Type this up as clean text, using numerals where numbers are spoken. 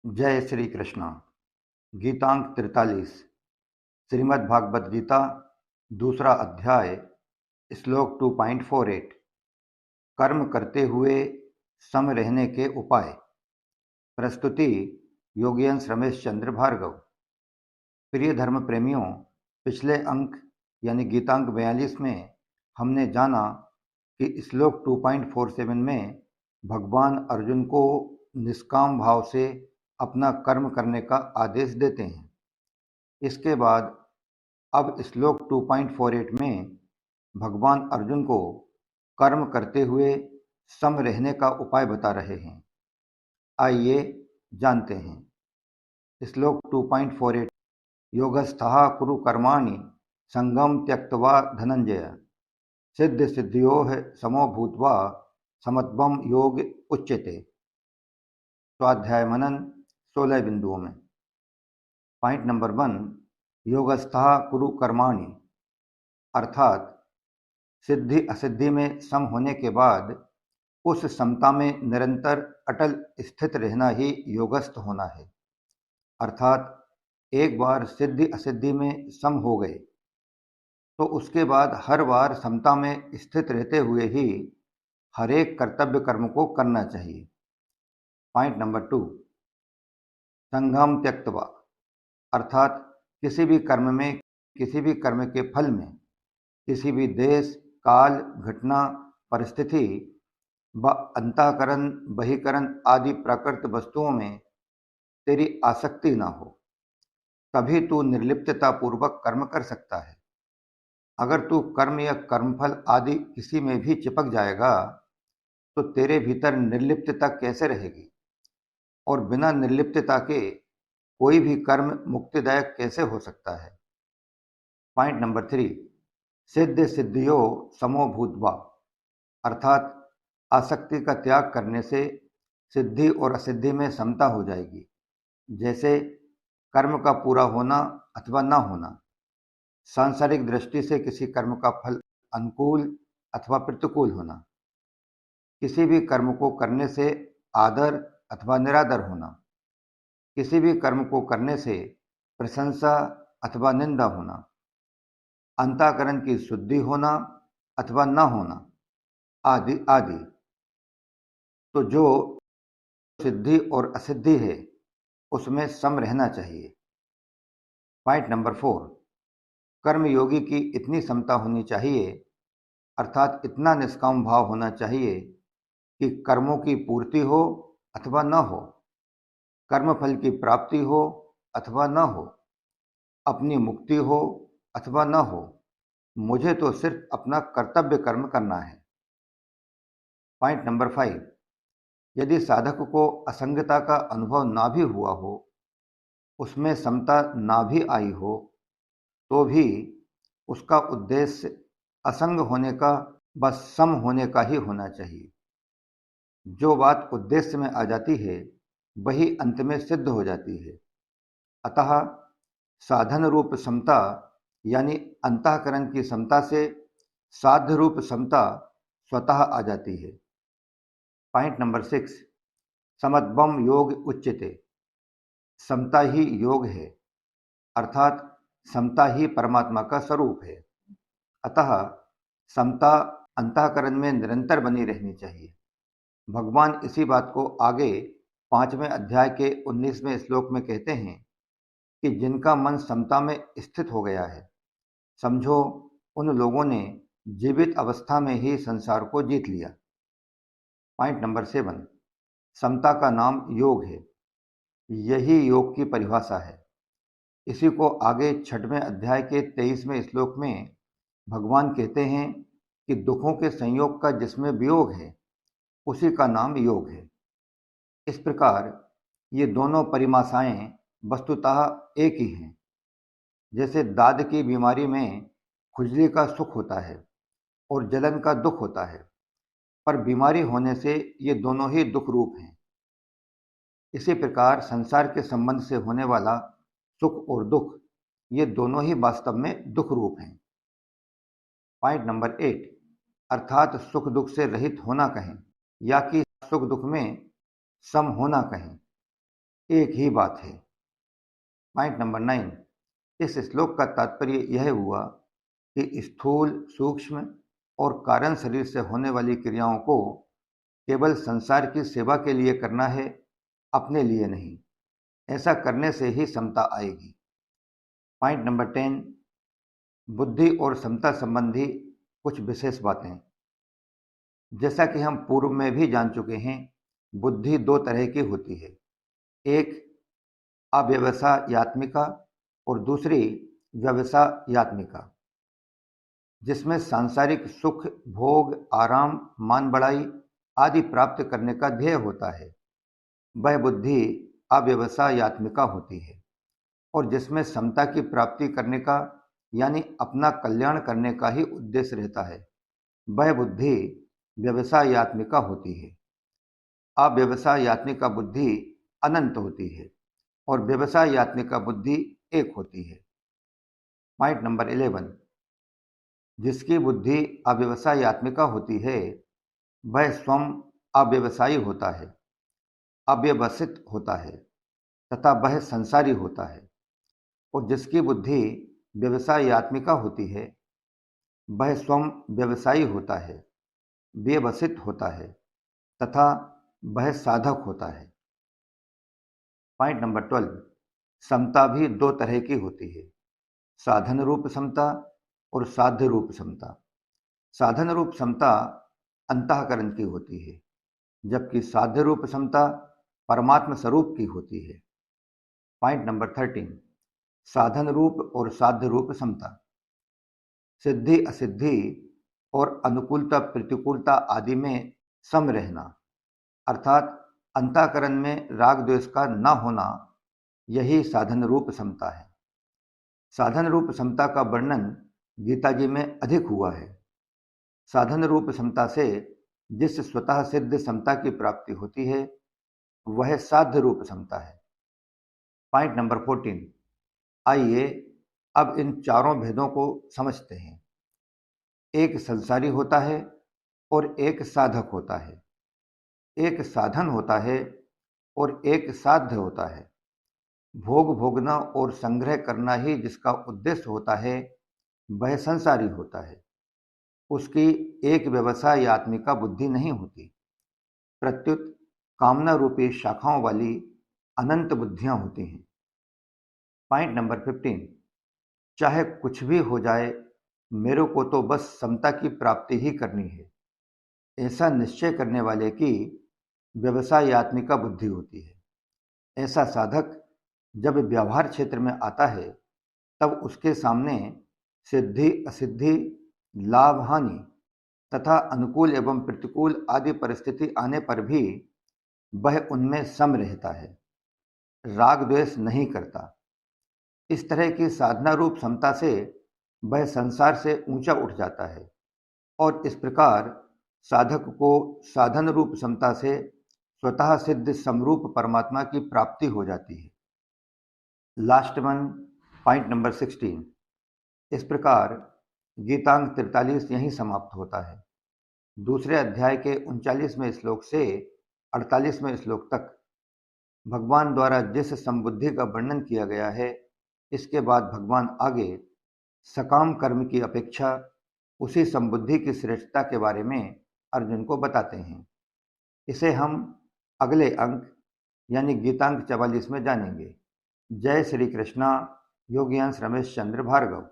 जय श्री कृष्ण। गीतांक 43 श्रीमद् भागवत गीता दूसरा अध्याय श्लोक 2.48 कर्म करते हुए सम रहने के उपाय। प्रस्तुति योगींद्र रमेश चंद्र भार्गव। प्रिय धर्म प्रेमियों, पिछले अंक यानी गीतांक 42 में हमने जाना कि श्लोक 2.47 में भगवान अर्जुन को निष्काम भाव से अपना कर्म करने का आदेश देते हैं। इसके बाद अब श्लोक 2.48 में भगवान अर्जुन को कर्म करते हुए सम रहने का उपाय बता रहे हैं। आइए जानते हैं। श्लोक 2.48 योगस्थः कुरु कर्माणि संगम त्यक्त्वा धनंजय सिद्ध सिद्धियोः समो भूत्वा समत्वम योग उच्यते। स्वाध्याय मनन 16 बिंदुओं में। पॉइंट नंबर 1, योगस्थः कुरु कर्माणि, अर्थात सिद्धि असिद्धि में सम होने के बाद उस समता में निरंतर अटल स्थित रहना ही योगस्थ होना है। अर्थात एक बार सिद्धि असिद्धि में सम हो गए तो उसके बाद हर बार समता में स्थित रहते हुए ही हर एक कर्तव्य कर्म को करना चाहिए। पॉइंट नंबर 2, संगम त्यक्त्वा, अर्थात किसी भी कर्म में, किसी भी कर्म के फल में, किसी भी देश काल घटना परिस्थिति व अंतःकरण बहिकरण आदि प्राकृत वस्तुओं में तेरी आसक्ति न हो, तभी तू निर्लिप्तता पूर्वक कर्म कर सकता है। अगर तू कर्म या कर्मफल आदि किसी में भी चिपक जाएगा तो तेरे भीतर निर्लिप्तता कैसे रहेगी, और बिना निर्लिप्तता के कोई भी कर्म मुक्तिदायक कैसे हो सकता है। पॉइंट नंबर 3, सिद्ध सिद्धियो समो भूत्वा, अर्थात आसक्ति का त्याग करने से सिद्धि और असिद्धि में समता हो जाएगी। जैसे कर्म का पूरा होना अथवा न होना, सांसारिक दृष्टि से किसी कर्म का फल अनुकूल अथवा प्रतिकूल होना, किसी भी कर्म को करने से आदर अथवा निरादर होना, किसी भी कर्म को करने से प्रशंसा अथवा निंदा होना, अंतःकरण की शुद्धि होना अथवा न होना आदि आदि। तो जो सिद्धि और असिद्धि है उसमें सम रहना चाहिए। पॉइंट नंबर 4, कर्मयोगी की इतनी समता होनी चाहिए, अर्थात इतना निष्काम भाव होना चाहिए कि कर्मों की पूर्ति हो अथवा न हो, कर्मफल की प्राप्ति हो अथवा न हो, अपनी मुक्ति हो अथवा न हो, मुझे तो सिर्फ अपना कर्तव्य कर्म करना है। पॉइंट नंबर 5, यदि साधक को असंगता का अनुभव ना भी हुआ हो, उसमें समता ना भी आई हो, तो भी उसका उद्देश्य असंग होने का, बस सम होने का ही होना चाहिए। जो बात उद्देश्य में आ जाती है वही अंत में सिद्ध हो जाती है। अतः साधन रूप समता यानी अंतःकरण की समता से साध्य रूप समता स्वतः आ जाती है। पॉइंट नंबर 6, समत्वम योग उच्यते, समता ही योग है, अर्थात समता ही परमात्मा का स्वरूप है। अतः समता अंतःकरण में निरंतर बनी रहनी चाहिए। भगवान इसी बात को आगे 5वें अध्याय के 19वें श्लोक में कहते हैं कि जिनका मन समता में स्थित हो गया है, समझो उन लोगों ने जीवित अवस्था में ही संसार को जीत लिया। पॉइंट नंबर 7, समता का नाम योग है, यही योग की परिभाषा है। इसी को आगे 6वें अध्याय के 23वें श्लोक में भगवान कहते हैं कि दुखों के संयोग का जिसमें वियोग है उसी का नाम योग है। इस प्रकार ये दोनों परिभाषाएं वस्तुतः एक ही हैं। जैसे दाद की बीमारी में खुजली का सुख होता है और जलन का दुख होता है, पर बीमारी होने से ये दोनों ही दुख रूप हैं। इसी प्रकार संसार के संबंध से होने वाला सुख और दुख, ये दोनों ही वास्तव में दुख रूप हैं। पॉइंट नंबर 8, अर्थात सुख दुख से रहित होना कहें या कि सुख दुख में सम होना कहें। एक ही बात है। पॉइंट नंबर 9, इस श्लोक का तात्पर्य यह हुआ कि स्थूल, सूक्ष्म और कारण शरीर से होने वाली क्रियाओं को केवल संसार की सेवा के लिए करना है, अपने लिए नहीं। ऐसा करने से ही समता आएगी। पॉइंट नंबर 10, बुद्धि और समता संबंधी कुछ विशेष बातें। जैसा कि हम पूर्व में भी जान चुके हैं, बुद्धि दो तरह की होती है। एक अव्यवसायात्मिका और दूसरी व्यवसायात्मिका, जिसमें सांसारिक सुख, भोग, आराम, मान बढ़ाई आदि प्राप्त करने का ध्येय होता है। वह बुद्धि अव्यवसायात्मिका होती है। और जिसमें समता की प्राप्ति करने का यानी अपना कल्याण करने का ही उद्देश्य रहता है, वह बुद्धि व्यवसायात्मिका होती है। अव्यवसायात्मिका बुद्धि अनंत होती है और व्यवसायात्मिका बुद्धि एक होती है। पॉइंट नंबर 11, जिसकी बुद्धि अव्यवसायात्मिका होती है वह स्वयं अव्यवसायी होता है, अव्यवसित होता है तथा वह संसारी होता है। और जिसकी बुद्धि व्यवसायात्मिका होती है वह स्वयं व्यवसायी होता है, व्यवसित होता है तथा वह साधक होता है। पॉइंट नंबर 12, समता भी दो तरह की होती है, साधन रूप समता और साध्य रूप समता। साधन रूप समता अंतःकरण की होती है, जबकि साध्य रूप समता परमात्म स्वरूप की होती है। पॉइंट नंबर 13, साधन रूप और साध्य रूप समता। सिद्धि असिद्धि और अनुकूलता प्रतिकूलता आदि में सम रहना, अर्थात अंतःकरण में राग द्वेष का न होना, यही साधन रूप समता है। साधन रूप समता का वर्णन गीता जी में अधिक हुआ है। साधन रूप समता से जिस स्वतः सिद्ध समता की प्राप्ति होती है वह साध्य रूप समता है। पॉइंट नंबर 14, आइए अब इन चारों भेदों को समझते हैं। एक संसारी होता है और एक साधक होता है, एक साधन होता है और एक साध्य होता है। भोग भोगना और संग्रह करना ही जिसका उद्देश्य होता है वह संसारी होता है। उसकी एक व्यवसायात्मिका बुद्धि नहीं होती, प्रत्युत कामना रूपी शाखाओं वाली अनंत बुद्धियां होती हैं। पॉइंट नंबर 15, चाहे कुछ भी हो जाए, मेरे को तो बस समता की प्राप्ति ही करनी है, ऐसा निश्चय करने वाले की व्यवसायात्मिका बुद्धि होती है। ऐसा साधक जब व्यवहार क्षेत्र में आता है तब उसके सामने सिद्धि असिद्धि, लाभ हानि तथा अनुकूल एवं प्रतिकूल आदि परिस्थिति आने पर भी वह उनमें सम रहता है, राग द्वेष नहीं करता। इस तरह की साधना रूप समता से वह संसार से ऊंचा उठ जाता है और इस प्रकार साधक को साधन रूप समता से स्वतः सिद्ध समरूप परमात्मा की प्राप्ति हो जाती है। Last one, point number 16। इस प्रकार गीतांग 43 यहीं समाप्त होता है। दूसरे अध्याय के 39वें श्लोक से 48वें श्लोक तक भगवान द्वारा जिस समबुद्धि का वर्णन किया गया है, इसके बाद भगवान आगे सकाम कर्म की अपेक्षा उसी समबुद्धि की श्रेष्ठता के बारे में अर्जुन को बताते हैं। इसे हम अगले अंक यानी गीतांक 44 में जानेंगे। जय श्री कृष्णा। योगीयांश रमेश चंद्र भार्गव।